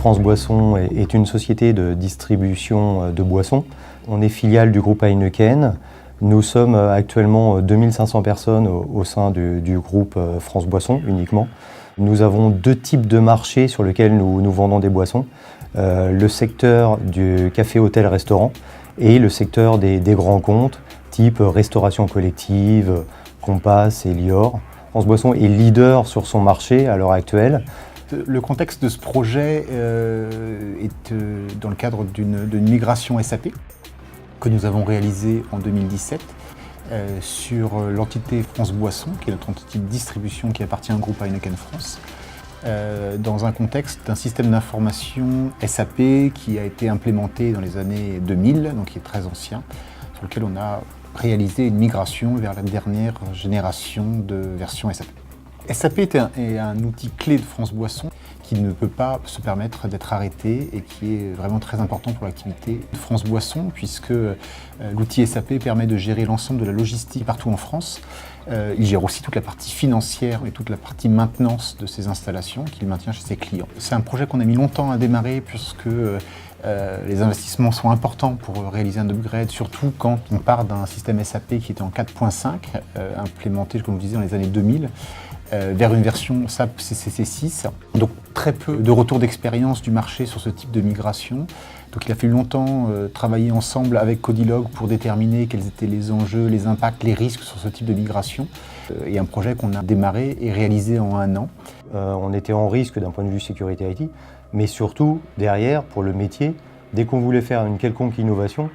France Boisson est une société de distribution de boissons. On est filiale du groupe Heineken. Nous sommes actuellement 2500 personnes au sein du groupe France Boisson uniquement. Nous avons deux types de marchés sur lesquels nous vendons des boissons. Le secteur du café, hôtel, restaurant et le secteur des grands comptes type restauration collective, Compass et Lior. France Boisson est leader sur son marché à l'heure actuelle. Le contexte de ce projet est dans le cadre d'une migration SAP que nous avons réalisée en 2017 sur l'entité France Boisson, qui est notre entité de distribution qui appartient au groupe Heineken France, dans un contexte d'un système d'information SAP qui a été implémenté dans les années 2000, donc qui est très ancien, sur lequel on a réalisé une migration vers la dernière génération de version SAP. SAP est un outil clé de France Boisson qui ne peut pas se permettre d'être arrêté et qui est vraiment très important pour l'activité de France Boisson puisque l'outil SAP permet de gérer l'ensemble de la logistique partout en France. Il gère aussi toute la partie financière et toute la partie maintenance de ses installations qu'il maintient chez ses clients. C'est un projet qu'on a mis longtemps à démarrer puisque les investissements sont importants pour réaliser un upgrade, surtout quand on part d'un système SAP qui était en 4.5, implémenté, comme je vous disais, dans les années 2000, vers une version SAP CC6. Donc très peu de retour d'expérience du marché sur ce type de migration. Donc il a fallu longtemps travailler ensemble avec Codilog pour déterminer quels étaient les enjeux, les impacts, les risques sur ce type de migration. Et un projet qu'on a démarré et réalisé en 1 an. On était en risque d'un point de vue sécurité IT, mais surtout derrière, pour le métier, dès qu'on voulait faire une quelconque innovation,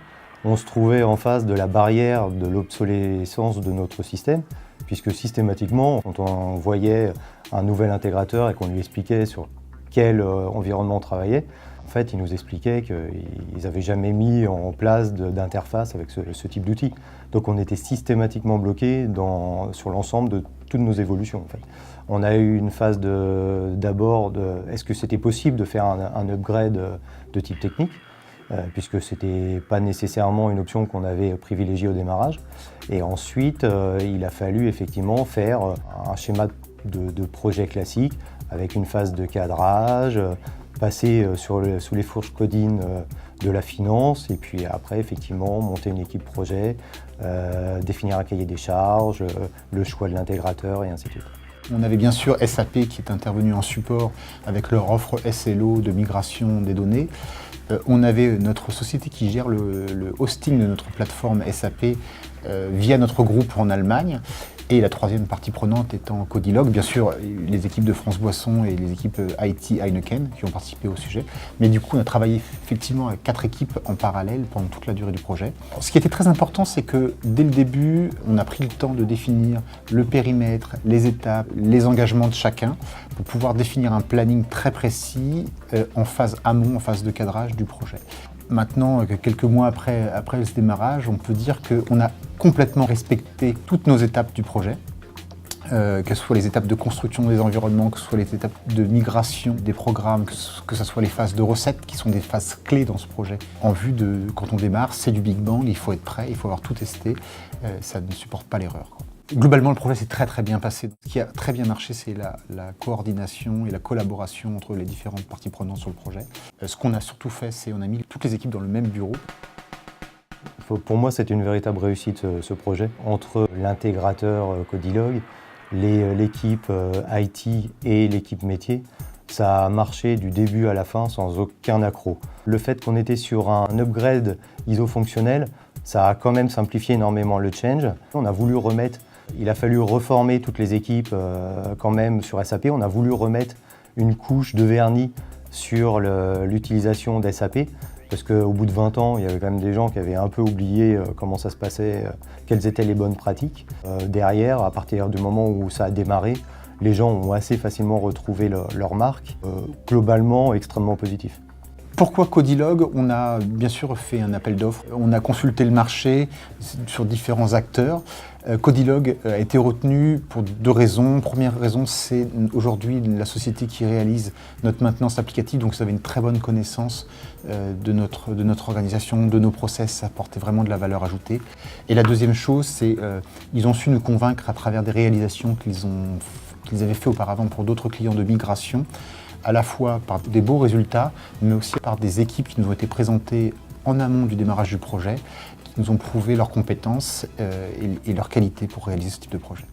on se trouvait en face de la barrière de l'obsolescence de notre système, puisque systématiquement, quand on voyait un nouvel intégrateur et qu'on lui expliquait sur quel environnement on travaillait, en fait, il nous expliquait qu'ils n'avaient jamais mis en place d'interface avec ce type d'outil. Donc on était systématiquement bloqué sur l'ensemble de toutes nos évolutions. En fait. On a eu une phase d'abord est-ce que c'était possible de faire un upgrade de type technique, puisque ce n'était pas nécessairement une option qu'on avait privilégiée au démarrage. Et ensuite, il a fallu effectivement faire un schéma de projet classique avec une phase de cadrage, passer sous les fourches codines de la finance et puis après effectivement monter une équipe projet, définir un cahier des charges, le choix de l'intégrateur et ainsi de suite. On avait bien sûr SAP qui est intervenu en support avec leur offre SLO de migration des données. On avait notre société qui gère le hosting de notre plateforme SAP via notre groupe en Allemagne. Et la troisième partie prenante étant Codilog, bien sûr les équipes de France Boisson et les équipes IT Heineken qui ont participé au sujet. Mais du coup, on a travaillé effectivement avec 4 équipes en parallèle pendant toute la durée du projet. Ce qui était très important, c'est que dès le début, on a pris le temps de définir le périmètre, les étapes, les engagements de chacun pour pouvoir définir un planning très précis en phase amont, en phase de cadrage du projet. Maintenant, quelques mois après ce démarrage, on peut dire qu'on a complètement respecté toutes nos étapes du projet, que ce soit les étapes de construction des environnements, que ce soit les étapes de migration des programmes, que ce soit les phases de recettes qui sont des phases clés dans ce projet. En vue de, quand on démarre, c'est du Big Bang, il faut être prêt, il faut avoir tout testé, ça ne supporte pas l'erreur. Globalement, le projet s'est très bien passé. Ce qui a très bien marché, c'est la coordination et la collaboration entre les différentes parties prenantes sur le projet. Ce qu'on a surtout fait, c'est qu'on a mis toutes les équipes dans le même bureau. Pour moi, c'est une véritable réussite ce projet. Entre l'intégrateur Codilog, l'équipe IT et l'équipe métier, ça a marché du début à la fin sans aucun accroc. Le fait qu'on était sur un upgrade ISO fonctionnel, ça a quand même simplifié énormément le change. Il a fallu reformer toutes les équipes quand même sur SAP. On a voulu remettre une couche de vernis sur l'utilisation d'SAP parce qu'au bout de 20 ans, il y avait quand même des gens qui avaient un peu oublié comment ça se passait, quelles étaient les bonnes pratiques. Derrière, à partir du moment où ça a démarré, les gens ont assez facilement retrouvé leur marque, globalement extrêmement positif. Pourquoi Codilog? On a bien sûr fait un appel d'offres, on a consulté le marché sur différents acteurs. Codilog a été retenu pour 2 raisons. Première raison, c'est aujourd'hui la société qui réalise notre maintenance applicative, donc ça avait une très bonne connaissance de notre organisation, de nos process, ça apportait vraiment de la valeur ajoutée. Et la deuxième chose, c'est qu'ils ont su nous convaincre à travers des réalisations qu'ils avaient fait auparavant pour d'autres clients de migration, à la fois par des beaux résultats, mais aussi par des équipes qui nous ont été présentées en amont du démarrage du projet, qui nous ont prouvé leurs compétences et leur qualité pour réaliser ce type de projet.